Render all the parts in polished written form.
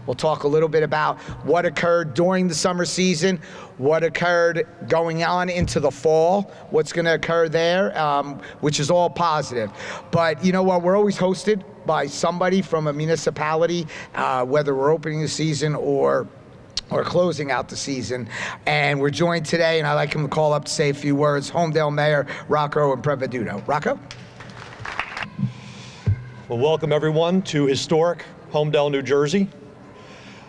We'll talk a little bit about what occurred during the summer season, what occurred going on into the fall, what's going to occur there, which is all positive. But you know what? We're always hosted by somebody from a municipality, whether we're opening the season or closing out the season. And we're joined today, and I'd like him to call up to say a few words, Homedale Mayor Rocco Impreviduto. Rocco? Well, welcome everyone to historic Homedale, New Jersey.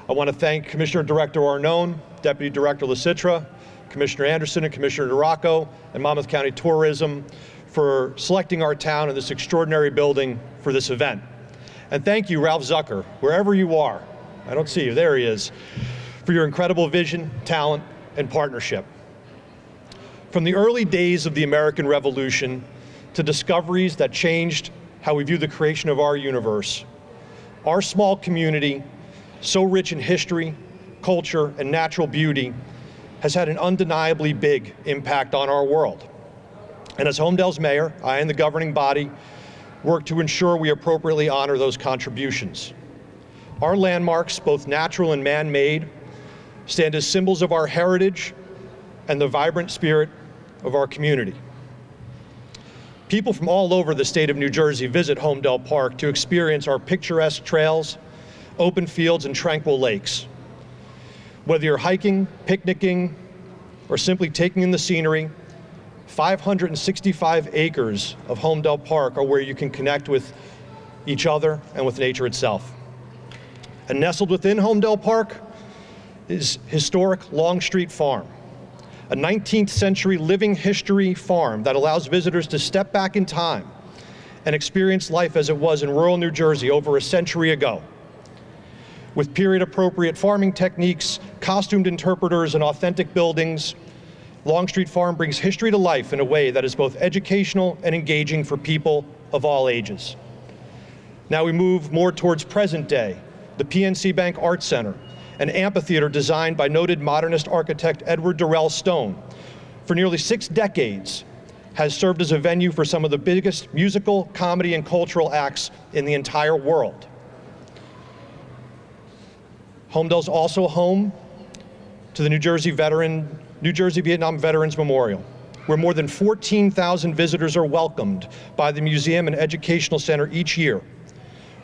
I want to thank Commissioner Director Arnone, Deputy Director LaCitra, Commissioner Anderson and Commissioner DeRocco, and Monmouth County Tourism for selecting our town and this extraordinary building for this event. And thank you, Ralph Zucker, wherever you are. I don't see you, there he is, for your incredible vision, talent, and partnership. From the early days of the American Revolution to discoveries that changed how we view the creation of our universe, our small community, so rich in history, culture, and natural beauty, has had an undeniably big impact on our world. And as Homedale's mayor, I and the governing body work to ensure we appropriately honor those contributions. Our landmarks, both natural and man-made, stand as symbols of our heritage and the vibrant spirit of our community. People from all over the state of New Jersey visit Homedale Park to experience our picturesque trails, open fields, and tranquil lakes. Whether you're hiking, picnicking, or simply taking in the scenery, 565 acres of Homedale Park are where you can connect with each other and with nature itself. And nestled within Homedale Park is historic Longstreet Farm, a 19th century living history farm that allows visitors to step back in time and experience life as it was in rural New Jersey over a century ago. With period-appropriate farming techniques, costumed interpreters, and authentic buildings, Longstreet Farm brings history to life in a way that is both educational and engaging for people of all ages. Now we move more towards present day, the PNC Bank Art Center, an amphitheater designed by noted modernist architect Edward Durrell Stone, for nearly 6 decades, has served as a venue for some of the biggest musical, comedy, and cultural acts in the entire world. Homedale's also home to the New Jersey Vietnam Veterans Memorial, where more than 14,000 visitors are welcomed by the museum and educational center each year,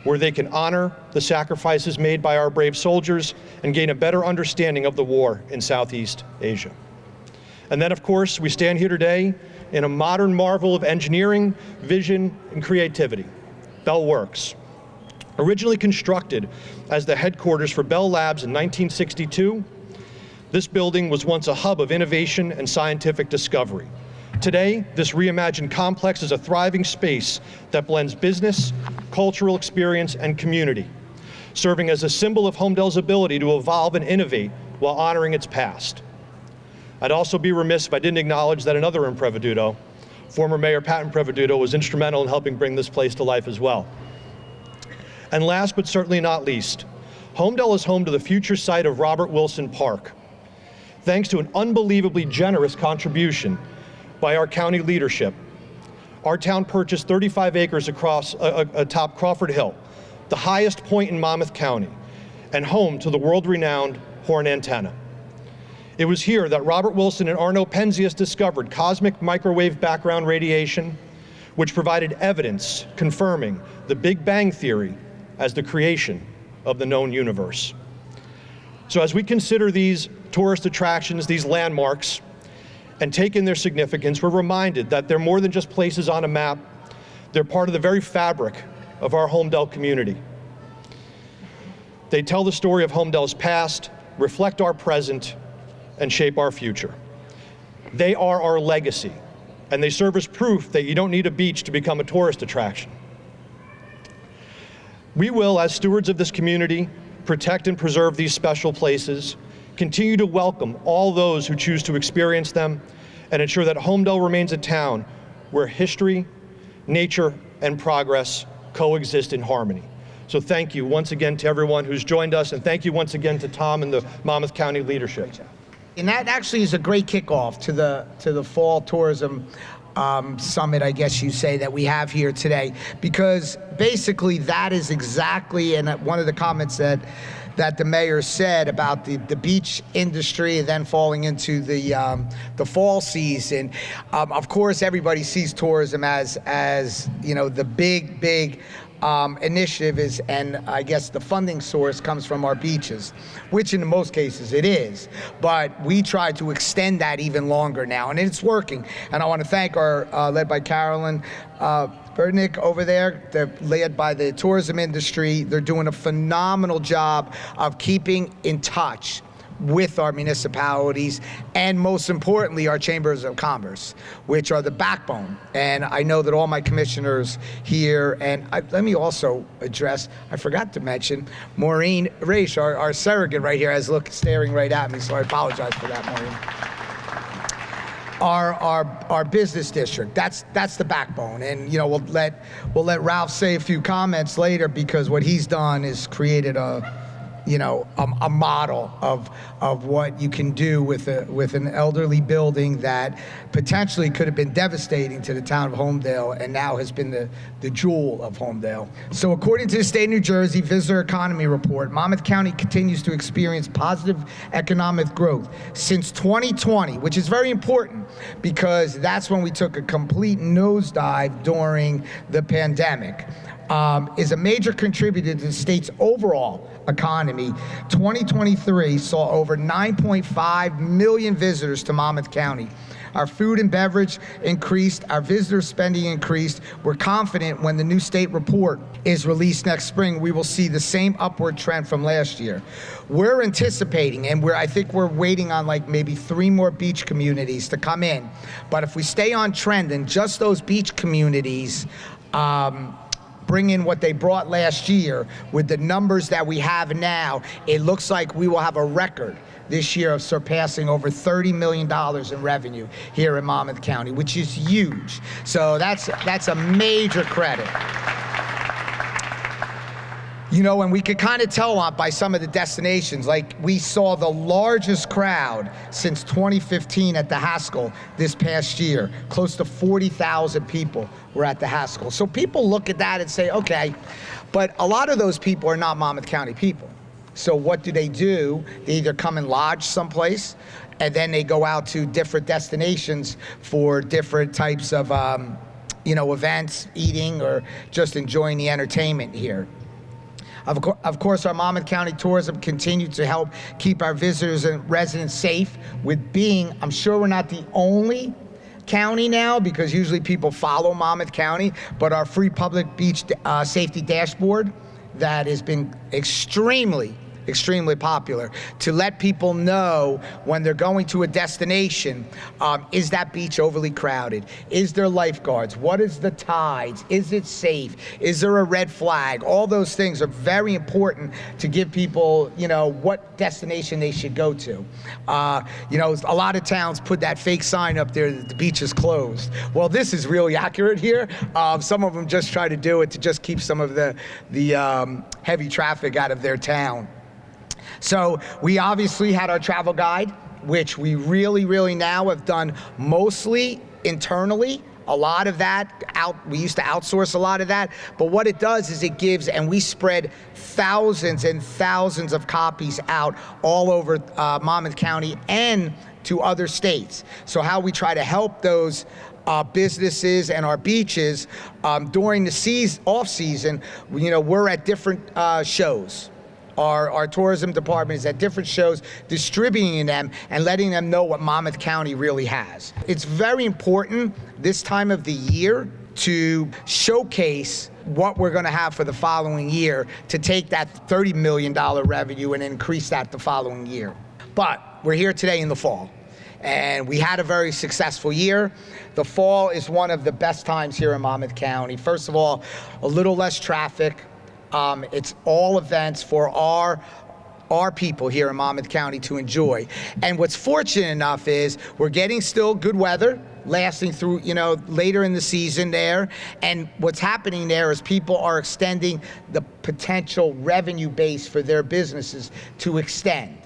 where they can honor the sacrifices made by our brave soldiers and gain a better understanding of the war in Southeast Asia. And then, of course, we stand here today in a modern marvel of engineering, vision, and creativity, Bell Works. Originally constructed as the headquarters for Bell Labs in 1962, this building was once a hub of innovation and scientific discovery. Today, this reimagined complex is a thriving space that blends business, cultural experience, and community, serving as a symbol of Homedale's ability to evolve and innovate while honoring its past. I'd also be remiss if I didn't acknowledge that another Impreviduto, former Mayor Pat Impreviduto, was instrumental in helping bring this place to life as well. And last but certainly not least, Homedale is home to the future site of Robert Wilson Park. Thanks to an unbelievably generous contribution by our county leadership, our town purchased 35 acres across atop Crawford Hill, the highest point in Monmouth County, and home to the world-renowned Horn Antenna. It was here that Robert Wilson and Arno Penzias discovered cosmic microwave background radiation, which provided evidence confirming the Big Bang Theory as the creation of the known universe. So as we consider these tourist attractions, these landmarks, and take in their significance, we're reminded that they're more than just places on a map. They're part of the very fabric of our Homedale community. They tell the story of Homedale's past, reflect our present, and shape our future. They are our legacy, and they serve as proof that you don't need a beach to become a tourist attraction. We will, as stewards of this community, protect and preserve these special places, continue to welcome all those who choose to experience them, and ensure that Homedale remains a town where history, nature, and progress coexist in harmony. So thank you once again to everyone who's joined us, and thank you once again to Tom and the Monmouth County leadership. And that actually is a great kickoff to the fall tourism summit, I guess you say, that we have here today, because basically that is exactly, and one of the comments that that the mayor said about the beach industry and then falling into the fall season. Of course, everybody sees tourism as you know, the big initiative is, and I guess the funding source comes from our beaches, which in most cases it is. But we try to extend that even longer now, and it's working. And I want to thank our, led by Carolyn Berdnick over there, they're led by the tourism industry. They're doing a phenomenal job of keeping in touch with our municipalities, and most importantly, our chambers of commerce, which are the backbone. And I know that all my commissioners here, and let me also address, I forgot to mention, Maureen Raish, our surrogate right here, staring right at me, so I apologize for that, Maureen. Our business district, that's the backbone. And you know, we'll let Ralph say a few comments later, because what he's done is created a model of what you can do with an elderly building that potentially could have been devastating to the town of Holmdel, and now has been the jewel of Holmdel. So according to the State of New Jersey Visitor Economy Report, Monmouth County continues to experience positive economic growth since 2020, which is very important because that's when we took a complete nosedive during the pandemic. Is a major contributor to the state's overall economy. 2023 saw over 9.5 million visitors to Monmouth County. Our food and beverage increased, our visitor spending increased. We're confident when the new state report is released next spring, we will see the same upward trend from last year. We're anticipating, and I think we're waiting on like maybe 3 more beach communities to come in. But if we stay on trend and just those beach communities, bring in what they brought last year with the numbers that we have now, it looks like we will have a record this year of surpassing over $30 million in revenue here in Monmouth County, which is huge. So that's a major credit. You know, and we could kind of tell by some of the destinations, like we saw the largest crowd since 2015 at the Haskell this past year. Close to 40,000 people were at the Haskell. So people look at that and say, okay, but a lot of those people are not Monmouth County people. So what do? They either come and lodge someplace, and then they go out to different destinations for different types of events, eating, or just enjoying the entertainment here. Of course, our Monmouth County Tourism continues to help keep our visitors and residents safe with being, I'm sure we're not the only county now, because usually people follow Monmouth County, but our free public beach safety dashboard that has been extremely popular to let people know when they're going to a destination, is that beach overly crowded? Is there lifeguards? What is the tides? Is it safe? Is there a red flag? All those things are very important to give people, what destination they should go to. A lot of towns put that fake sign up there that the beach is closed. Well, this is really accurate here. Some of them just try to do it to just keep some of the heavy traffic out of their town. So we obviously had our travel guide, which we really now have done mostly internally. A lot of that we used to outsource a lot of that, but what it does is it gives, and we spread thousands and thousands of copies out all over Monmouth County and to other states. So how we try to help those businesses and our beaches during the off season, we're at different shows. Our tourism department is at different shows, distributing them and letting them know what Monmouth County really has. It's very important this time of the year to showcase what we're going to have for the following year, to take that $30 million revenue and increase that the following year. But we're here today in the fall, and we had a very successful year. The fall is one of the best times here in Monmouth County. First of all, a little less traffic. It's all events for our people here in Monmouth County to enjoy. And what's fortunate enough is we're getting still good weather lasting through, later in the season there. And what's happening there is people are extending the potential revenue base for their businesses to extend.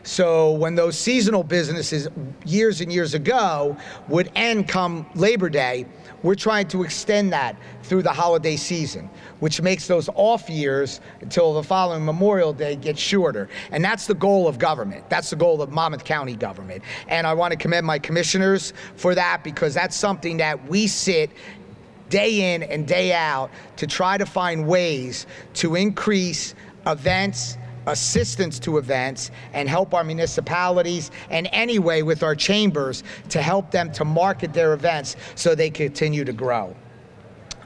So when those seasonal businesses years and years ago would end come Labor Day, we're trying to extend that through the holiday season, which makes those off years until the following Memorial Day get shorter. And that's the goal of government. That's the goal of Monmouth County government. And I want to commend my commissioners for that, because that's something that we sit day in and day out to try to find ways to increase events, assistance to events, and help our municipalities and anyway with our chambers to help them to market their events so they continue to grow.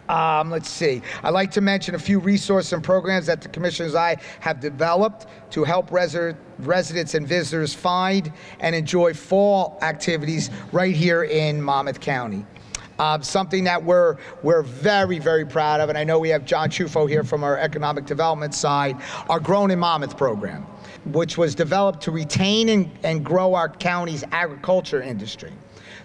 Let's see. I'd like to mention a few resources and programs that the commissioners and I have developed to help residents and visitors find and enjoy fall activities right here in Monmouth County. Something that we're very, very proud of, and I know we have John Chufo here from our economic development side, our Grown in Monmouth program, which was developed to retain and grow our county's agriculture industry.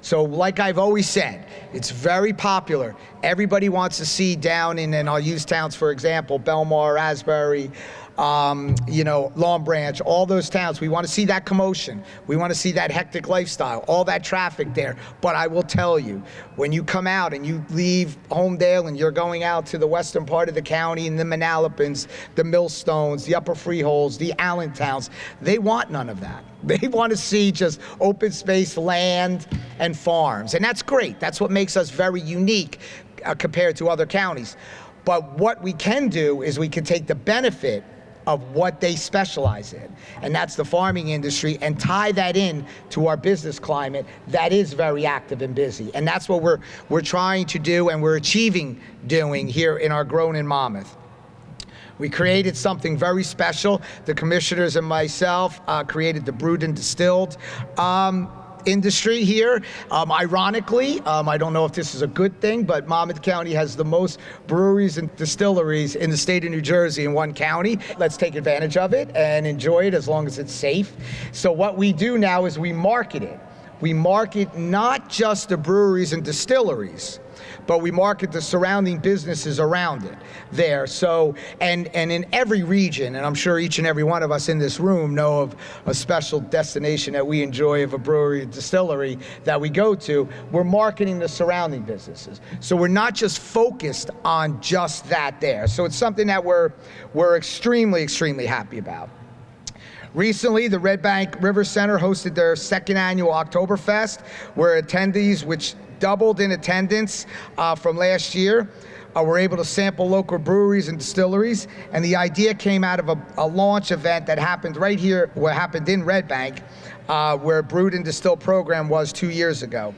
So like I've always said, it's very popular. Everybody wants to see down in, and I'll use towns for example, Belmar, Asbury, Long Branch, all those towns. We want to see that commotion. We want to see that hectic lifestyle, all that traffic there. But I will tell you, when you come out and you leave Homedale and you're going out to the western part of the county and the Manalappans, the Millstones, the Upper Freeholds, the Allentowns, they want none of that. They want to see just open space, land, and farms. And that's great. That's what makes us very unique compared to other counties. But what we can do is we can take the benefit of what they specialize in, and that's the farming industry, and tie that in to our business climate that is very active and busy. And that's what we're trying to do, and we're achieving doing here in our Grown in Monmouth. We created something very special. The commissioners and myself created the brewed and distilled industry here. Ironically, I don't know if this is a good thing, but Monmouth County has the most breweries and distilleries in the state of New Jersey in one county. Let's take advantage of it and enjoy it as long as it's safe. So what we do now is we market it. We market not just the breweries and distilleries, but we market the surrounding businesses around it there. So, and in every region, and I'm sure each and every one of us in this room know of a special destination that we enjoy of a brewery and distillery that we go to, we're marketing the surrounding businesses. So we're not just focused on just that there. So it's something that we're extremely, extremely happy about. Recently, the Red Bank River Center hosted their second annual Oktoberfest, where attendees, which doubled in attendance from last year, were able to sample local breweries and distilleries. And the idea came out of a launch event that happened right here, what happened in Red Bank, where Brewed and Distilled program was 2 years ago.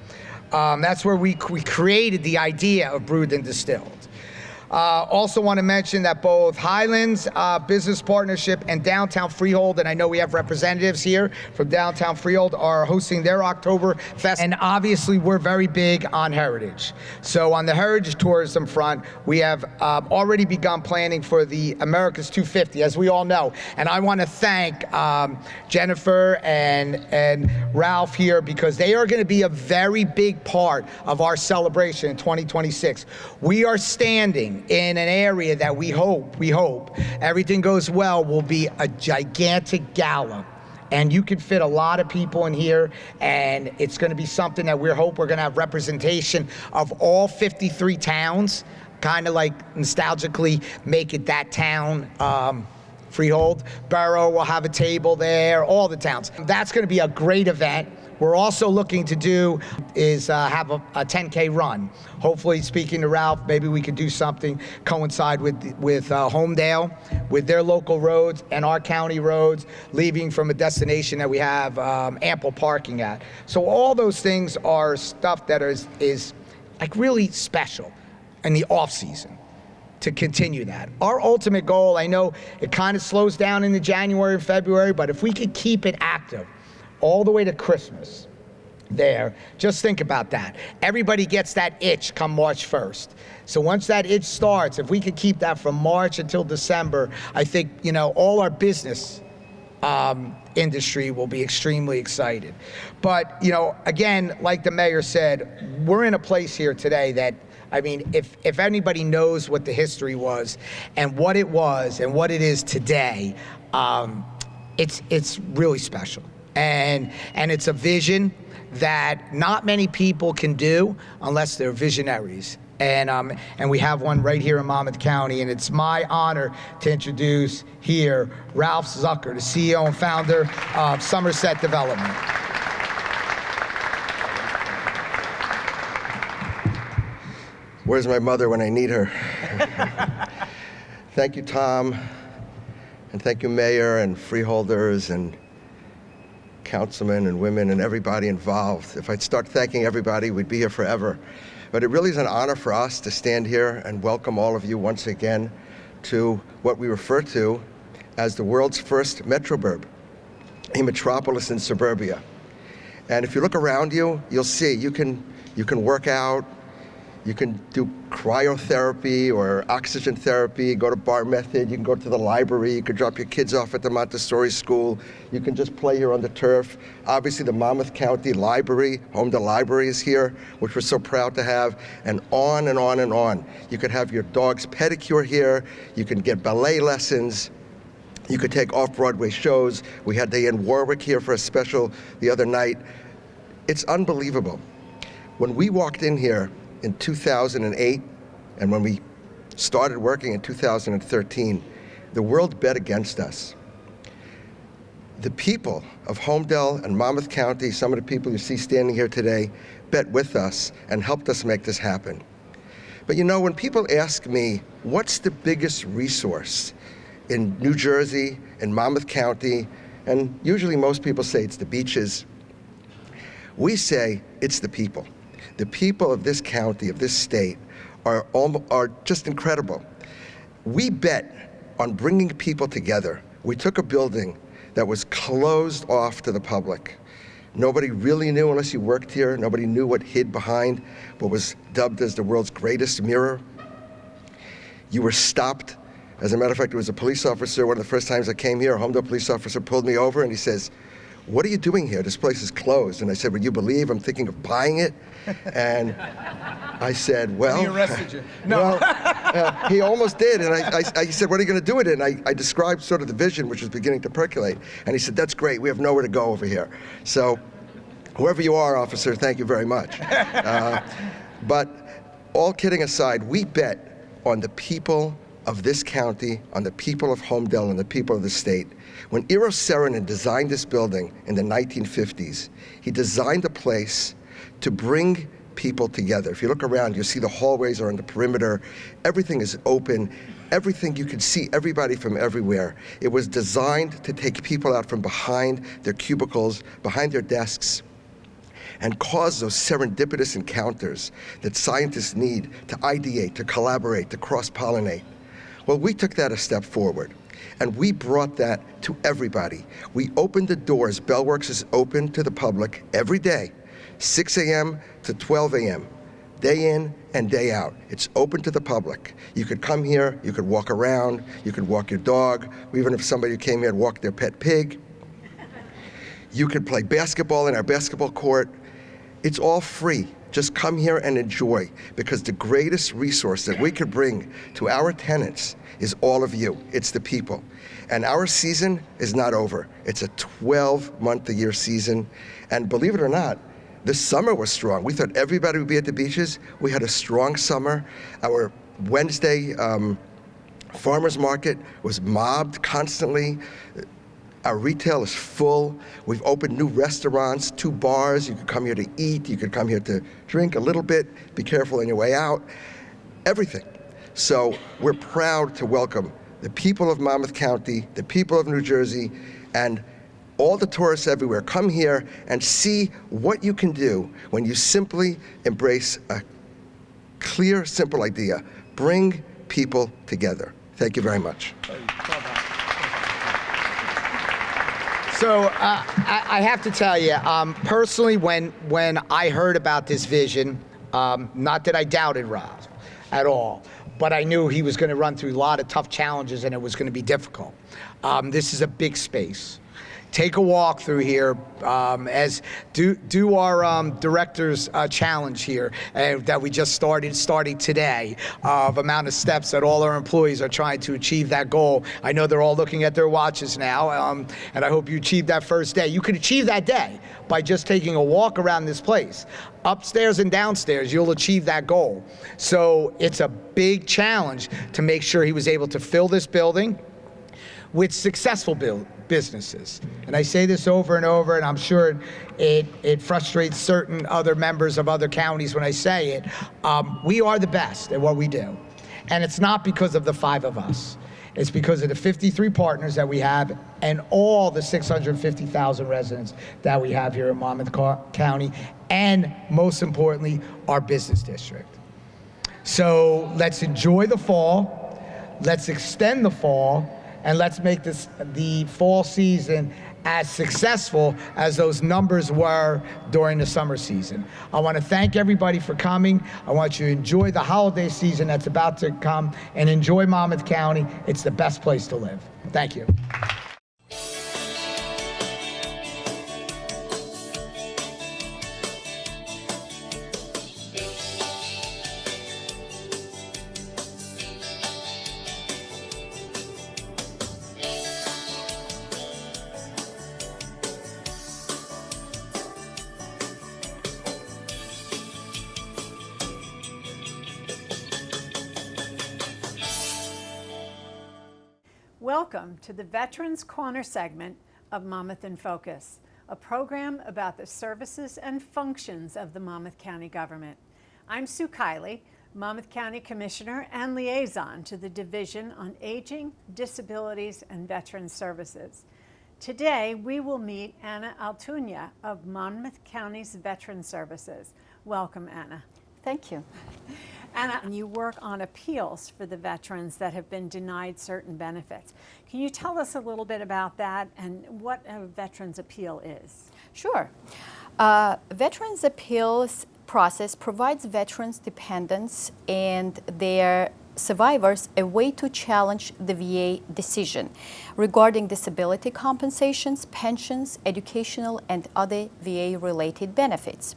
That's where we created the idea of Brewed and Distilled. Also want to mention that both Highlands Business Partnership and Downtown Freehold, and I know we have representatives here from Downtown Freehold, are hosting their Oktoberfest. And obviously we're very big on heritage. So on the heritage tourism front, we have already begun planning for the America's 250, as we all know. And I want to thank Jennifer and Ralph here, because they are going to be a very big part of our celebration in 2026. We are standing in an area that we hope, everything goes well, will be a gigantic gala. And you can fit a lot of people in here, and it's going to be something that we hope we're going to have representation of all 53 towns, kind of like nostalgically make it that town. Freehold, Borough will have a table there, all the towns. That's going to be a great event. We're also looking to do is have a 10K run. Hopefully, speaking to Ralph, maybe we could do something coincide with Homedale, with their local roads and our county roads, leaving from a destination that we have ample parking at. So all those things are stuff that is like really special in the off season, to continue that. Our ultimate goal, I know it kind of slows down in the January and February, but if we could keep it active all the way to Christmas there, just think about that. Everybody gets that itch come March 1st. So once that itch starts, if we could keep that from March until December, I think, all our business industry will be extremely excited. But, again, like the mayor said, we're in a place here today that, if anybody knows what the history was and what it is today, it's really special. And it's a vision that not many people can do unless they're visionaries. And we have one right here in Monmouth County, and it's my honor to introduce here Ralph Zucker, the CEO and founder of Somerset Development. Where's my mother when I need her? Thank you, Tom, and thank you, Mayor, and freeholders, and councilmen, and women, and everybody involved. If I'd start thanking everybody, we'd be here forever. But it really is an honor for us to stand here and welcome all of you once again to what we refer to as the world's first metroburb, a metropolis in suburbia. And if you look around you, you'll see you can work out, you can do cryotherapy or oxygen therapy, go to Bar Method, you can go to the library, you can drop your kids off at the Montessori school, you can just play here on the turf. Obviously the Monmouth County Library, Home to Library is here, which we're so proud to have, and on and on and on. You could have your dog's pedicure here, you can get ballet lessons, you could take off-Broadway shows. We had Diane Warwick here for a special the other night. It's unbelievable. When we walked in here in 2008, and when we started working in 2013, the world bet against us. The people of Homedale and Monmouth County, some of the people you see standing here today, bet with us and helped us make this happen. But you know, when people ask me, what's the biggest resource in New Jersey, in Monmouth County, and usually most people say it's the beaches, we say it's the people. The people of this county, of this state, are just incredible. We bet on bringing people together. We took a building that was closed off to the public. Nobody really knew unless you worked here. Nobody knew what hid behind what was dubbed as the world's greatest mirror. You were stopped. As a matter of fact, it was a police officer, one of the first times I came here, a Homedale police officer pulled me over and he says, "What are you doing here? This place is closed." And I said, "Would you believe I'm thinking of buying it?" And I said, "Well," And he arrested you. No. Well, he almost did. And I said, "What are you going to do with it?" And I described sort of the vision, which was beginning to percolate. And he said, "That's great. We have nowhere to go over here." So whoever you are, officer, thank you very much. But all kidding aside, we bet on the people of this county, on the people of Homedale, and the people of the state. When Eero Saarinen designed this building in the 1950s, he designed a place to bring people together. If you look around, you'll see the hallways are on the perimeter. Everything is open. Everything, you can see everybody from everywhere. It was designed to take people out from behind their cubicles, behind their desks, and cause those serendipitous encounters that scientists need to ideate, to collaborate, to cross-pollinate. Well, we took that a step forward, and we brought that to everybody. We opened the doors. Bellworks is open to the public every day, 6 a.m. to 12 a.m., day in and day out. It's open to the public. You could come here, you could walk around, you could walk your dog, even if somebody came here and walked their pet pig. You could play basketball in our basketball court. It's all free. Just come here and enjoy, because the greatest resource that we could bring to our tenants is all of you. It's the people. And our season is not over. It's a 12-month-a-year season. And believe it or not, the summer was strong. We thought everybody would be at the beaches. We had a strong summer. Our Wednesday farmers market was mobbed constantly. Our retail is full. We've opened new restaurants, 2 bars. You could come here to eat. You could come here to drink a little bit. Be careful on your way out. Everything. So we're proud to welcome the people of Monmouth County, the people of New Jersey, and all the tourists everywhere. Come here and see what you can do when you simply embrace a clear, simple idea. Bring people together. Thank you very much. So I have to tell you, personally, when I heard about this vision, not that I doubted Rob at all, but I knew he was going to run through a lot of tough challenges and it was going to be difficult. This is a big space. take a walk through here, as do our director's challenge here that we just starting today, of amount of steps that all our employees are trying to achieve that goal. I know they're all looking at their watches now, and I hope you achieve that first day. You could achieve that day by just taking a walk around this place. Upstairs and downstairs, you'll achieve that goal. So it's a big challenge to make sure he was able to fill this building with successful businesses. And I say this over and over, and I'm sure it frustrates certain other members of other counties when I say it. We are the best at what we do. And it's not because of the 5 of us. It's because of the 53 partners that we have and all the 650,000 residents that we have here in Monmouth County, and most importantly, our business district. So let's enjoy the fall, let's extend the fall, and let's make the fall season as successful as those numbers were during the summer season. I want to thank everybody for coming. I want you to enjoy the holiday season that's about to come, and enjoy Monmouth County. It's the best place to live. Thank you. Welcome to the Veterans Corner segment of Monmouth in Focus, a program about the services and functions of the Monmouth County government. I'm Sue Kiley, Monmouth County Commissioner and liaison to the Division on Aging, Disabilities, and Veterans Services. Today, we will meet Anna Altunia of Monmouth County's Veterans Services. Welcome, Anna. Thank you. Anna, you work on appeals for the veterans that have been denied certain benefits. Can you tell us a little bit about that and what a veterans appeal is? Sure. Veterans appeals process provides veterans dependents and their survivors a way to challenge the VA decision regarding disability compensations, pensions, educational, and other VA-related benefits.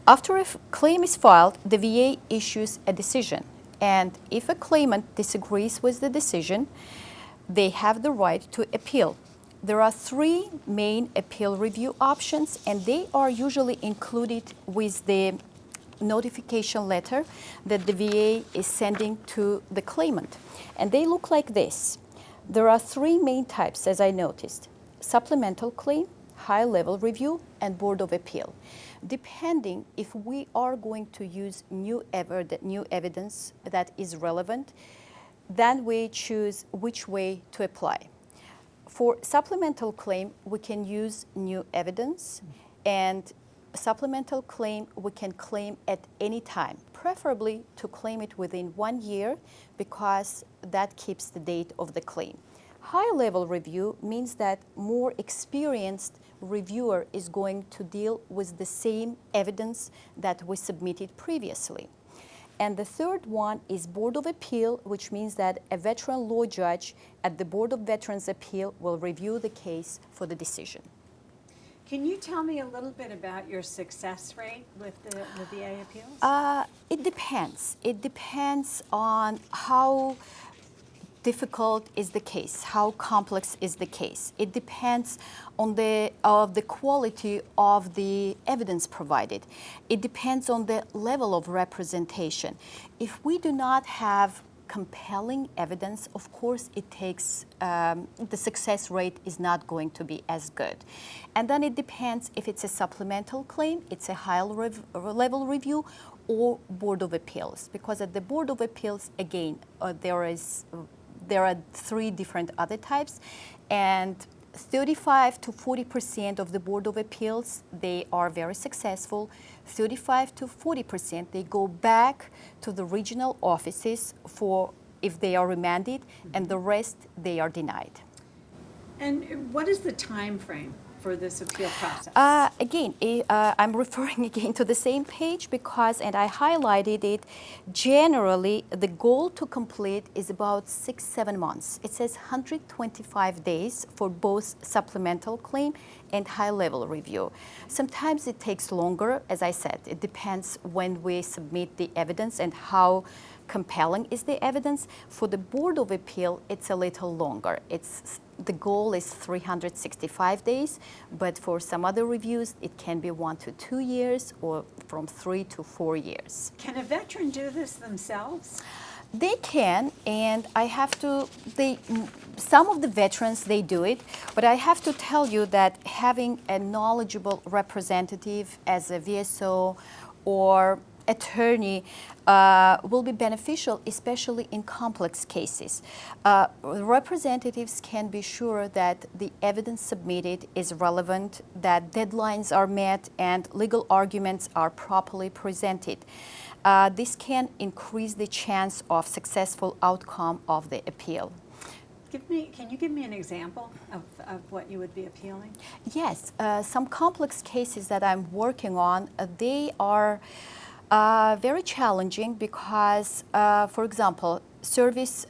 After a claim is filed, the VA issues a decision, and if a claimant disagrees with the decision, they have the right to appeal. There are 3 main appeal review options, and they are usually included with the notification letter that the VA is sending to the claimant. And they look like this. There are 3 main types, as I noticed: supplemental claim, high-level review, and Board of Appeal. Depending if we are going to use new evidence that is relevant, then we choose which way to apply. For supplemental claim, we can use new evidence, and supplemental claim we can claim at any time, preferably to claim it within 1 year, because that keeps the date of the claim. High-level review means that more experienced reviewer is going to deal with the same evidence that we submitted previously. And the third one is Board of Appeal, which means that a veteran law judge at the Board of Veterans Appeal will review the case for the decision. Can you tell me a little bit about your success rate with the VA appeals? It depends. It depends on how difficult is the case, how complex is the case. It depends on the quality of the evidence provided. It depends on the level of representation. If we do not have compelling evidence, of course it takes, the success rate is not going to be as good. And then it depends if it's a supplemental claim, it's a high-level review, or Board of Appeals. Because at the Board of Appeals, again, there are 3 different other types, and 35 to 40% of the Board of Appeals, they are very successful. 35 to 40%, they go back to the regional offices for if they are remanded, and the rest, they are denied. And what is the time frame for this appeal process? Again, I'm referring again to the same page because, and I highlighted it, generally the goal to complete is about 6-7 months. It says 125 days for both supplemental claim and high-level review. Sometimes it takes longer, as I said. It depends when we submit the evidence and how compelling is the evidence. For the Board of Appeal, it's a little longer. The goal is 365 days, but for some other reviews, it can be 1 to 2 years or from 3 to 4 years. Can a veteran do this themselves? They can, and I have to, some of the veterans, they do it, but I have to tell you that having a knowledgeable representative as a VSO or attorney will be beneficial, especially in complex cases. Representatives can be sure that the evidence submitted is relevant, that deadlines are met, and legal arguments are properly presented. This can increase the chance of successful outcome of the appeal. Can you give me an example of what you would be appealing? Yes, some complex cases that I'm working on, they are very challenging because, for example, service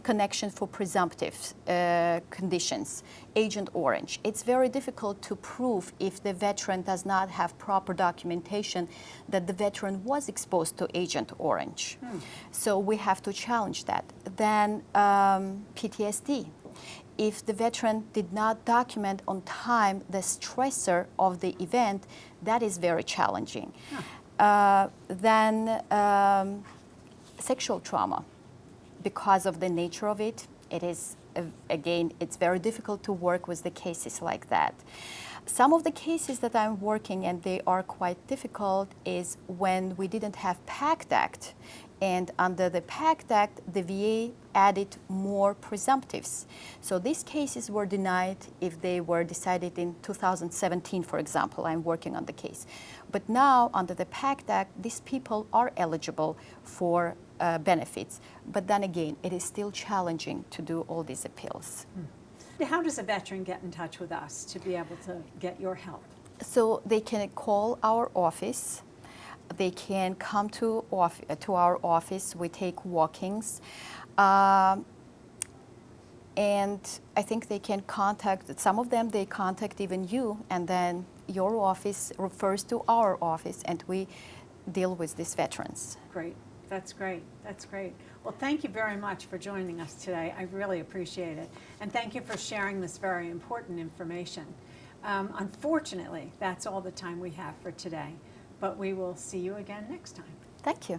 connection for presumptive conditions, Agent Orange. It's very difficult to prove if the veteran does not have proper documentation that the veteran was exposed to Agent Orange. So we have to challenge that. Then PTSD. If the veteran did not document on time the stressor of the event, that is very challenging. Then sexual trauma. Because of the nature of it, it is, again, it's very difficult to work with the cases like that. Some of the cases that I'm working, and they are quite difficult, is when we didn't have PACT Act. And under the PACT Act, the VA added more presumptives. So these cases were denied if they were decided in 2017, for example. I'm working on the case. But now, under the PACT Act, these people are eligible for benefits. But then again, it is still challenging to do all these appeals. How does a veteran get in touch with us to be able to get your help? So they can call our office. They can come to our office. We take walk-ins. And I think they can contact, some of them, they contact even you, and then your office refers to our office, and we deal with these veterans. Great. That's great. That's great. Well, thank you very much for joining us today. I really appreciate it. And thank you for sharing this very important information. Unfortunately, that's all the time we have for today, but we will see you again next time. Thank you.